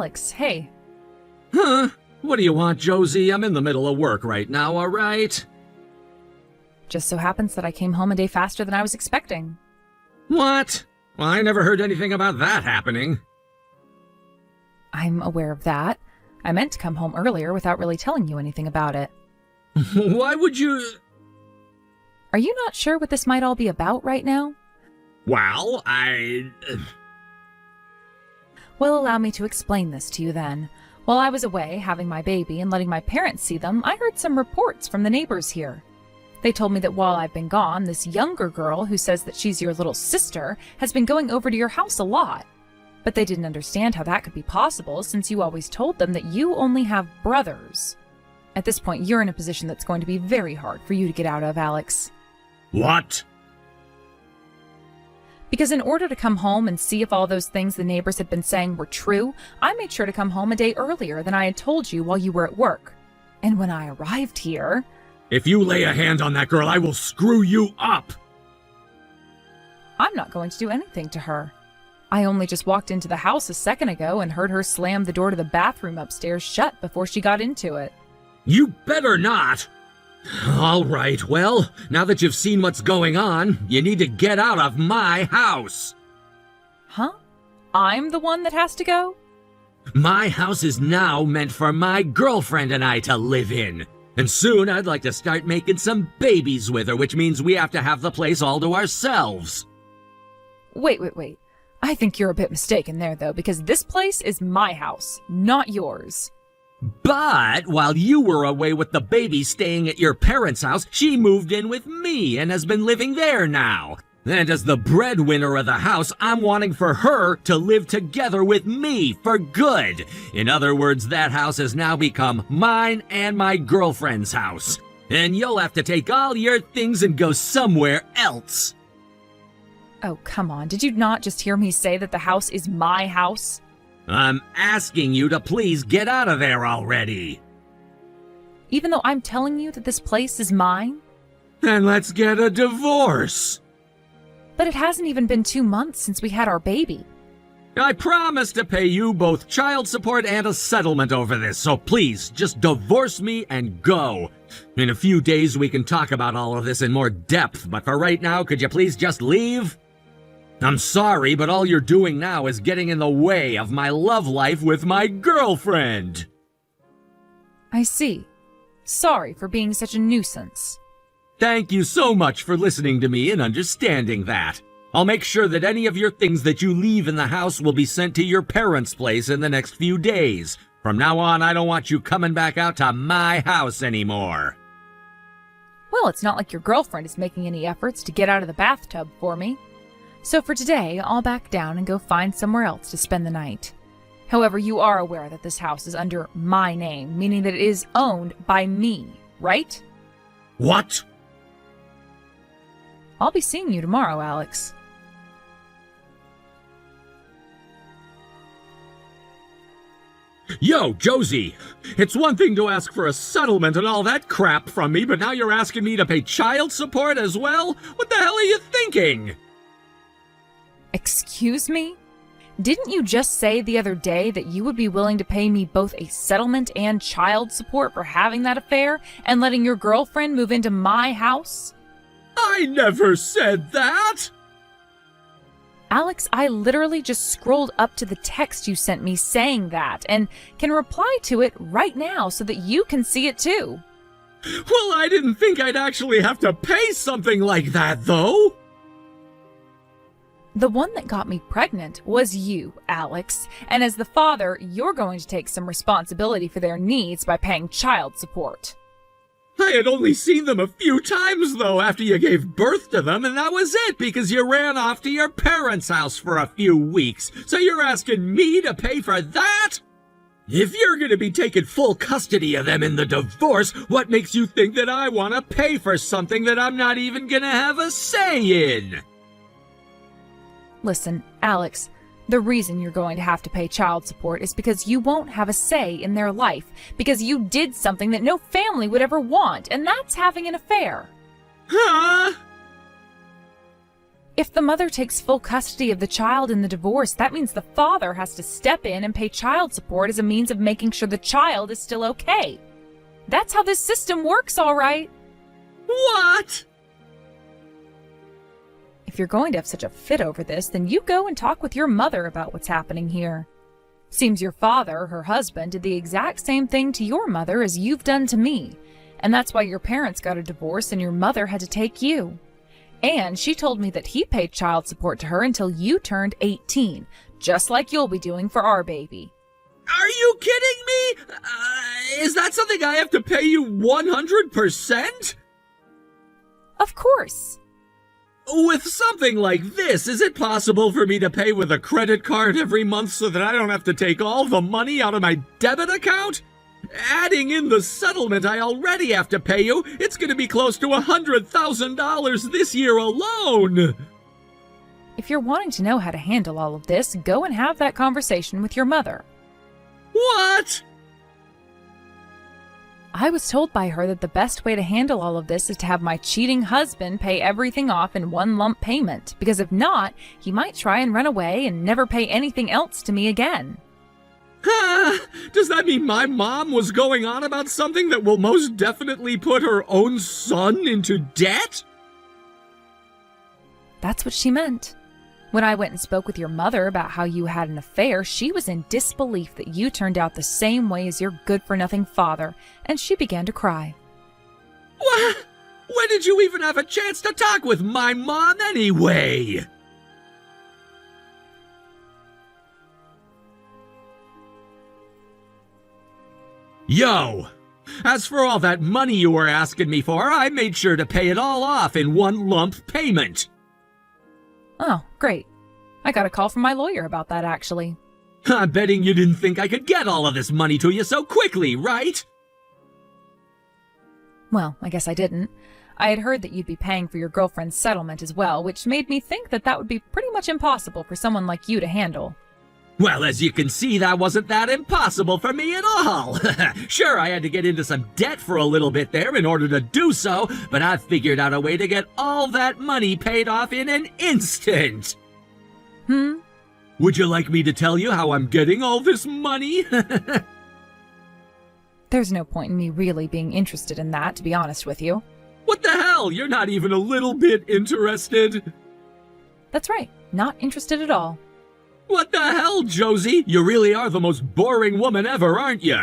Alex, hey. Huh? What do you want, Josie? I'm in the middle of work right now, alright? Just so happens that I came home a day faster than I was expecting. What? Well, I never heard anything about that happening. I'm aware of that. I meant to come home earlier without really telling you anything about it. Why would you... Are you not sure what this might all be about right now? Well, Well, allow me to explain this to you then. While I was away having my baby and letting my parents see them, I heard some reports from the neighbors here. They told me that while I've been gone, this younger girl who says that she's your little sister has been going over to your house a lot. But they didn't understand how that could be possible since you always told them that you only have brothers. At this point, you're in a position that's going to be very hard for you to get out of, Alex. What? Because in order to come home and see if all those things the neighbors had been saying were true, I made sure to come home a day earlier than I had told you while you were at work. And when I arrived here... If you lay a hand on that girl, I will screw you up! I'm not going to do anything to her. I only just walked into the house a second ago and heard her slam the door to the bathroom upstairs shut before she got into it. You better not! All right, well, now that you've seen what's going on, you need to get out of my house! Huh? I'm the one that has to go? My house is now meant for my girlfriend and I to live in. And soon I'd like to start making some babies with her, which means we have to have the place all to ourselves. Wait. I think you're a bit mistaken there, though, because this place is my house, not yours. But while you were away with the baby staying at your parents' house, she moved in with me and has been living there now. And as the breadwinner of the house, I'm wanting for her to live together with me for good. In other words, that house has now become mine and my girlfriend's house. And you'll have to take all your things and go somewhere else. Oh, come on. Did you not just hear me say that the house is my house? I'm asking you to please get out of there already. Even though I'm telling you that this place is mine? Then let's get a divorce. But it hasn't even been 2 months since we had our baby. I promise to pay you both child support and a settlement over this, so please, just divorce me and go. In a few days we can talk about all of this in more depth, but for right now, could you please just leave? I'm sorry, but all you're doing now is getting in the way of my love life with my girlfriend. I see. Sorry for being such a nuisance. Thank you so much for listening to me and understanding that. I'll make sure that any of your things that you leave in the house will be sent to your parents' place in the next few days. From now on, I don't want you coming back out to my house anymore. Well, it's not like your girlfriend is making any efforts to get out of the bathtub for me. So for today, I'll back down and go find somewhere else to spend the night. However, you are aware that this house is under my name, meaning that it is owned by me, right? What? I'll be seeing you tomorrow, Alex. Yo, Josie! It's one thing to ask for a settlement and all that crap from me, but now you're asking me to pay child support as well? What the hell are you thinking? Excuse me? Didn't you just say the other day that you would be willing to pay me both a settlement and child support for having that affair and letting your girlfriend move into my house? I never said that! Alex, I literally just scrolled up to the text you sent me saying that and can reply to it right now so that you can see it too. Well, I didn't think I'd actually have to pay something like that, though. The one that got me pregnant was you, Alex, and as the father, you're going to take some responsibility for their needs by paying child support. I had only seen them a few times, though, after you gave birth to them, and that was it, because you ran off to your parents' house for a few weeks. So you're asking me to pay for that? If you're going to be taking full custody of them in the divorce, what makes you think that I want to pay for something that I'm not even going to have a say in? Listen, Alex, the reason you're going to have to pay child support is because you won't have a say in their life, because you did something that no family would ever want, and that's having an affair. Huh? If the mother takes full custody of the child in the divorce, that means the father has to step in and pay child support as a means of making sure the child is still okay. That's how this system works, all right. What? If you're going to have such a fit over this, then you go and talk with your mother about what's happening here. Seems your father, her husband, did the exact same thing to your mother as you've done to me, and that's why your parents got a divorce and your mother had to take you. And she told me that he paid child support to her until you turned 18, just like you'll be doing for our baby. Are you kidding me? Is that something I have to pay you 100%? Of course. With something like this, is it possible for me to pay with a credit card every month so that I don't have to take all the money out of my debit account? Adding in the settlement I already have to pay you, it's going to be close to $100,000 this year alone. If you're wanting to know how to handle all of this, go and have that conversation with your mother. What? I was told by her that the best way to handle all of this is to have my cheating husband pay everything off in one lump payment, because if not, he might try and run away and never pay anything else to me again. Does that mean my mom was going on about something that will most definitely put her own son into debt? That's what she meant. When I went and spoke with your mother about how you had an affair, she was in disbelief that you turned out the same way as your good-for-nothing father, and she began to cry. What? When did you even have a chance to talk with my mom anyway? Yo! As for all that money you were asking me for, I made sure to pay it all off in one lump payment. Oh, great. I got a call from my lawyer about that, actually. I'm betting you didn't think I could get all of this money to you so quickly, right? Well, I guess I didn't. I had heard that you'd be paying for your girlfriend's settlement as well, which made me think that that would be pretty much impossible for someone like you to handle. Well, as you can see, that wasn't that impossible for me at all. Sure, I had to get into some debt for a little bit there in order to do so, but I figured out a way to get all that money paid off in an instant. Would you like me to tell you how I'm getting all this money? There's no point in me really being interested in that, to be honest with you. What the hell? You're not even a little bit interested? That's right. Not interested at all. What the hell, Josie? You really are the most boring woman ever, aren't you?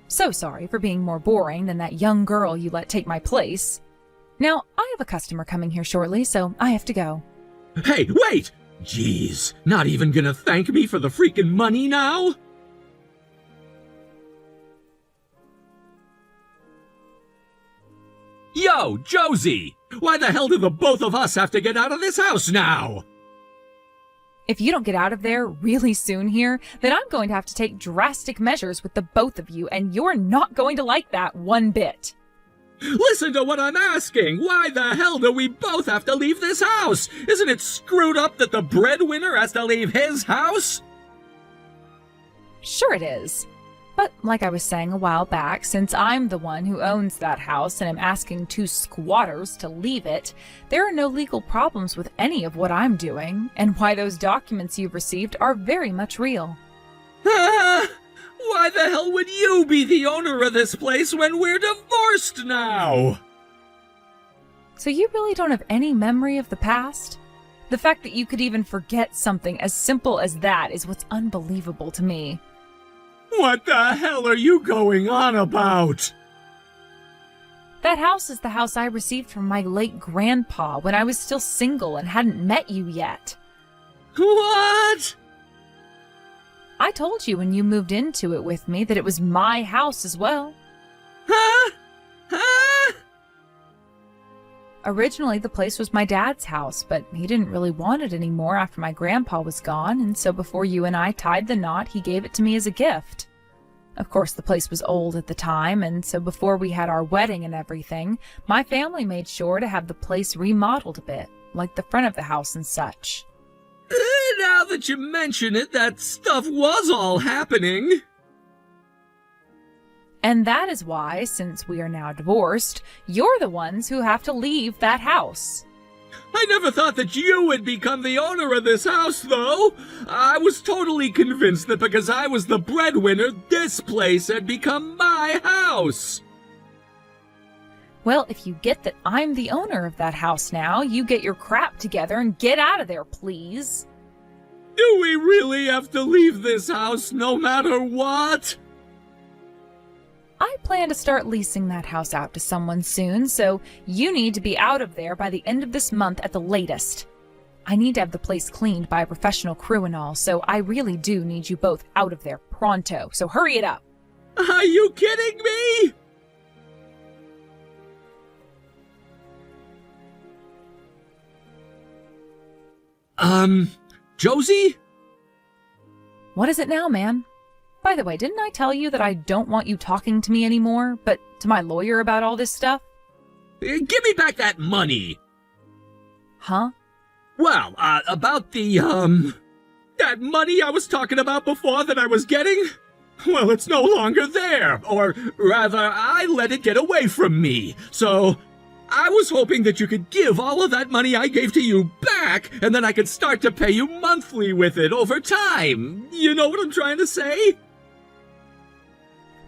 So sorry for being more boring than that young girl you let take my place. Now, I have a customer coming here shortly, so I have to go. Hey, wait! Jeez, not even gonna thank me for the freaking money now? Yo, Josie! Why the hell do the both of us have to get out of this house now? If you don't get out of there really soon here, then I'm going to have to take drastic measures with the both of you, and you're not going to like that one bit. Listen to what I'm asking! Why the hell do we both have to leave this house? Isn't it screwed up that the breadwinner has to leave his house? Sure it is. But like I was saying a while back, since I'm the one who owns that house and am asking two squatters to leave it, there are no legal problems with any of what I'm doing, and why those documents you've received are very much real. Why the hell would you be the owner of this place when we're divorced now? So you really don't have any memory of the past? The fact that you could even forget something as simple as that is what's unbelievable to me. What the hell are you going on about? That house is the house I received from my late grandpa when I was still single and hadn't met you yet. What? I told you when you moved into it with me that it was my house as well. Huh? Huh? Originally, the place was my dad's house, but he didn't really want it anymore after my grandpa was gone, and so before you and I tied the knot, he gave it to me as a gift. Of course, the place was old at the time, and so before we had our wedding and everything, my family made sure to have the place remodeled a bit, like the front of the house and such. Now that you mention it, that stuff was all happening. And that is why, since we are now divorced, you're the ones who have to leave that house. I never thought that you would become the owner of this house, though. I was totally convinced that because I was the breadwinner, this place had become my house. Well, if you get that I'm the owner of that house now, you get your crap together and get out of there, please. Do we really have to leave this house no matter what? I plan to start leasing that house out to someone soon, so you need to be out of there by the end of this month at the latest. I need to have the place cleaned by a professional crew and all, so I really do need you both out of there pronto, so hurry it up. Are you kidding me? Josie? What is it now, man? By the way, didn't I tell you that I don't want you talking to me anymore, but to my lawyer about all this stuff? Give me back that money. Huh? Well, about that money I was talking about before that I was getting? Well, it's no longer there, or rather, I let it get away from me, so I was hoping that you could give all of that money I gave to you back, and then I could start to pay you monthly with it over time. You know what I'm trying to say?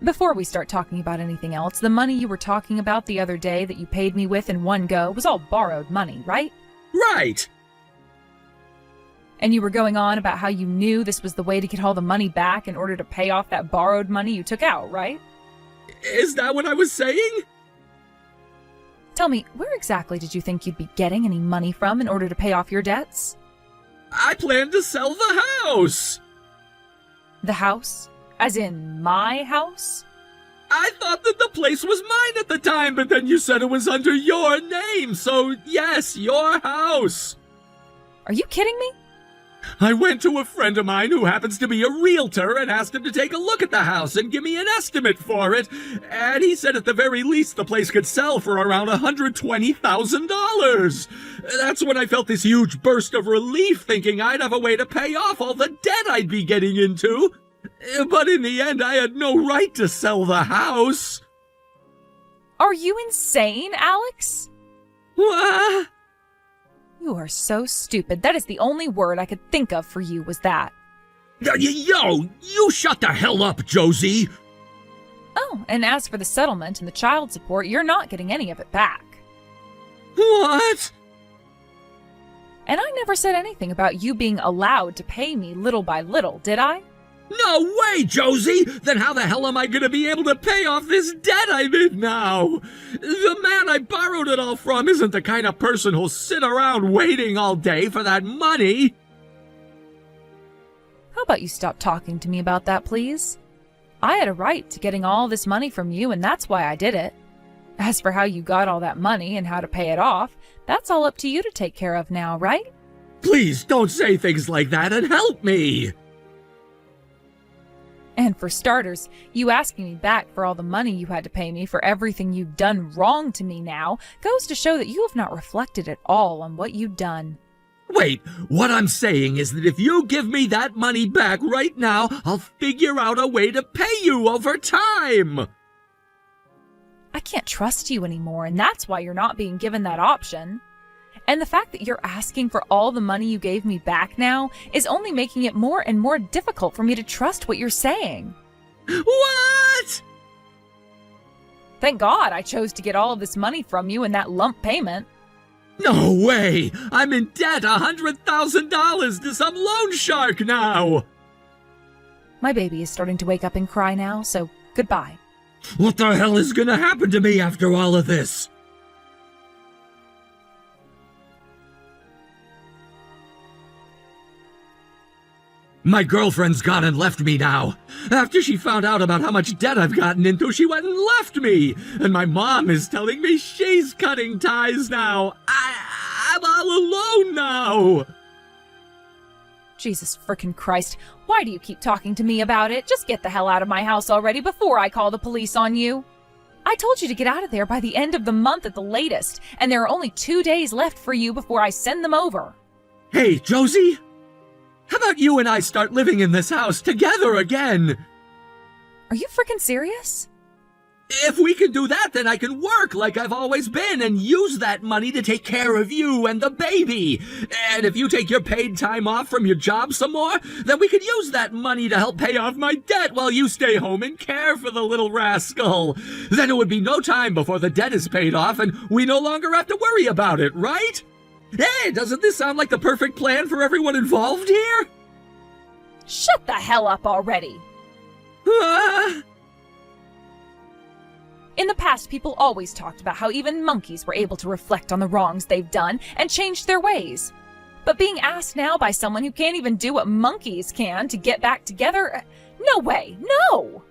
Before we start talking about anything else, the money you were talking about the other day that you paid me with in one go was all borrowed money, right? Right! And you were going on about how you knew this was the way to get all the money back in order to pay off that borrowed money you took out, right? Is that what I was saying? Tell me, where exactly did you think you'd be getting any money from in order to pay off your debts? I planned to sell the house! The house? As in my house? I thought that the place was mine at the time, but then you said it was under your name, so yes, your house. Are you kidding me? I went to a friend of mine who happens to be a realtor and asked him to take a look at the house and give me an estimate for it, and he said at the very least the place could sell for around $120,000. That's when I felt this huge burst of relief, thinking I'd have a way to pay off all the debt I'd be getting into. But in the end, I had no right to sell the house. Are you insane, Alex? What? You are so stupid. That is the only word I could think of for you was that. Yo, you shut the hell up, Josie. Oh, and as for the settlement and the child support, you're not getting any of it back. What? And I never said anything about you being allowed to pay me little by little, did I? No way, Josie! Then how the hell am I gonna be able to pay off this debt I'm in now? The man I borrowed it all from isn't the kind of person who'll sit around waiting all day for that money. How about you stop talking to me about that, please? I had a right to getting all this money from you, and that's why I did it. As for how you got all that money and how to pay it off, that's all up to you to take care of now, right? Please don't say things like that and help me! And for starters, you asking me back for all the money you had to pay me for everything you've done wrong to me now goes to show that you have not reflected at all on what you've done. Wait, what I'm saying is that if you give me that money back right now, I'll figure out a way to pay you over time! I can't trust you anymore, and that's why you're not being given that option. And the fact that you're asking for all the money you gave me back now is only making it more and more difficult for me to trust what you're saying. What? Thank God I chose to get all of this money from you in that lump payment. No way! I'm in debt $100,000 to some loan shark now! My baby is starting to wake up and cry now, so goodbye. What the hell is gonna happen to me after all of this? My girlfriend's gone and left me now. After she found out about how much debt I've gotten into, she went and left me. And my mom is telling me she's cutting ties now. I'm all alone now. Jesus frickin' Christ, why do you keep talking to me about it? Just get the hell out of my house already before I call the police on you. I told you to get out of there by the end of the month at the latest, and there are only 2 days left for you before I send them over. Hey, Josie? How about you and I start living in this house together again? Are you frickin' serious? If we can do that, then I can work like I've always been and use that money to take care of you and the baby. And if you take your paid time off from your job some more, then we can use that money to help pay off my debt while you stay home and care for the little rascal. Then it would be no time before the debt is paid off and we no longer have to worry about it, right? Hey, doesn't this sound like the perfect plan for everyone involved here? Shut the hell up already! In the past, people always talked about how even monkeys were able to reflect on the wrongs they've done and change their ways. But being asked now by someone who can't even do what monkeys can to get back together, no way, no!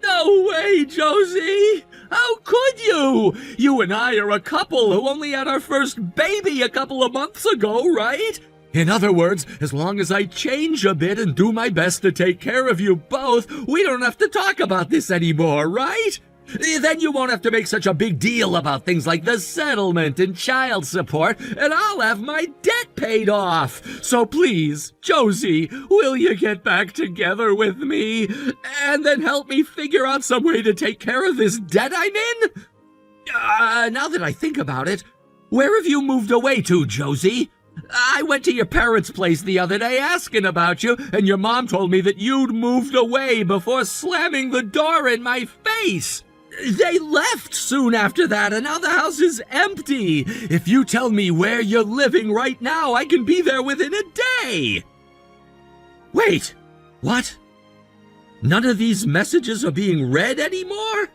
No way, Josie! How could you? You and I are a couple who only had our first baby a couple of months ago, right? In other words, as long as I change a bit and do my best to take care of you both, we don't have to talk about this anymore, right? Then you won't have to make such a big deal about things like the settlement and child support, and I'll have my debt paid off. So please, Josie, will you get back together with me and then help me figure out some way to take care of this debt I'm in? Now that I think about it, where have you moved away to, Josie? I went to your parents' place the other day asking about you, and your mom told me that you'd moved away before slamming the door in my face. They left soon after that, and now the house is empty. If you tell me where you're living right now, I can be there within a day. Wait, what? None of these messages are being read anymore?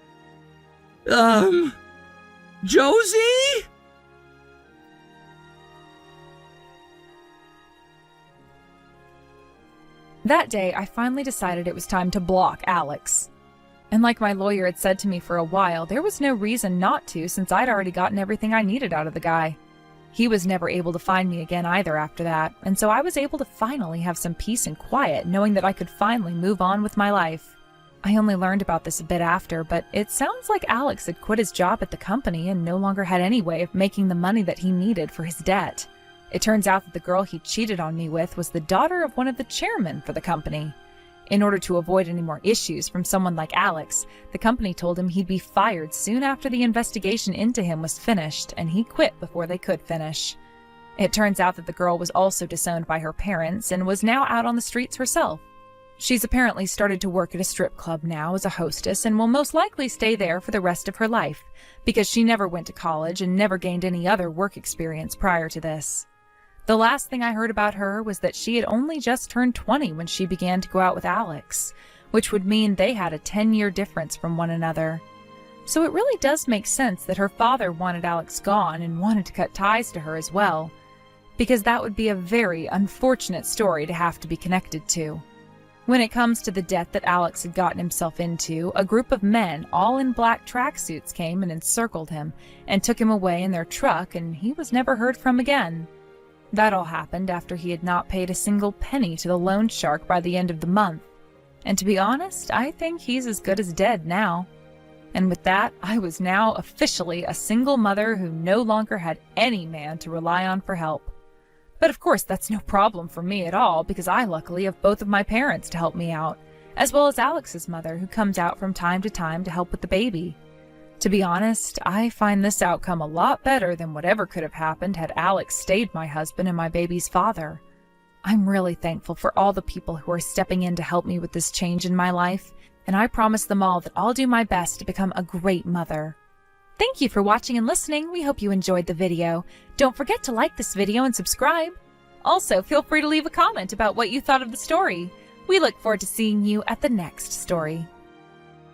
Josie? That day, I finally decided it was time to block Alex. And like my lawyer had said to me for a while, there was no reason not to since I'd already gotten everything I needed out of the guy. He was never able to find me again either after that, and so I was able to finally have some peace and quiet, knowing that I could finally move on with my life. I only learned about this a bit after, but it sounds like Alex had quit his job at the company and no longer had any way of making the money that he needed for his debt. It turns out that the girl he cheated on me with was the daughter of one of the chairmen for the company. In order to avoid any more issues from someone like Alex, the company told him he'd be fired soon after the investigation into him was finished, and he quit before they could finish. It turns out that the girl was also disowned by her parents and was now out on the streets herself. She's apparently started to work at a strip club now as a hostess and will most likely stay there for the rest of her life, because she never went to college and never gained any other work experience prior to this. The last thing I heard about her was that she had only just turned 20 when she began to go out with Alex, which would mean they had a 10-year difference from one another. So it really does make sense that her father wanted Alex gone and wanted to cut ties to her as well, because that would be a very unfortunate story to have to be connected to. When it comes to the debt that Alex had gotten himself into, a group of men, all in black tracksuits, came and encircled him and took him away in their truck, and he was never heard from again. That all happened after he had not paid a single penny to the loan shark by the end of the month. And to be honest, I think he's as good as dead now. And with that, I was now officially a single mother who no longer had any man to rely on for help. But of course, that's no problem for me at all, because I luckily have both of my parents to help me out, as well as Alex's mother, who comes out from time to help with the baby. To be honest, I find this outcome a lot better than whatever could have happened had Alex stayed my husband and my baby's father. I'm really thankful for all the people who are stepping in to help me with this change in my life, and I promise them all that I'll do my best to become a great mother. Thank you for watching and listening. We hope you enjoyed the video. Don't forget to like this video and subscribe. Also, feel free to leave a comment about what you thought of the story. We look forward to seeing you at the next story.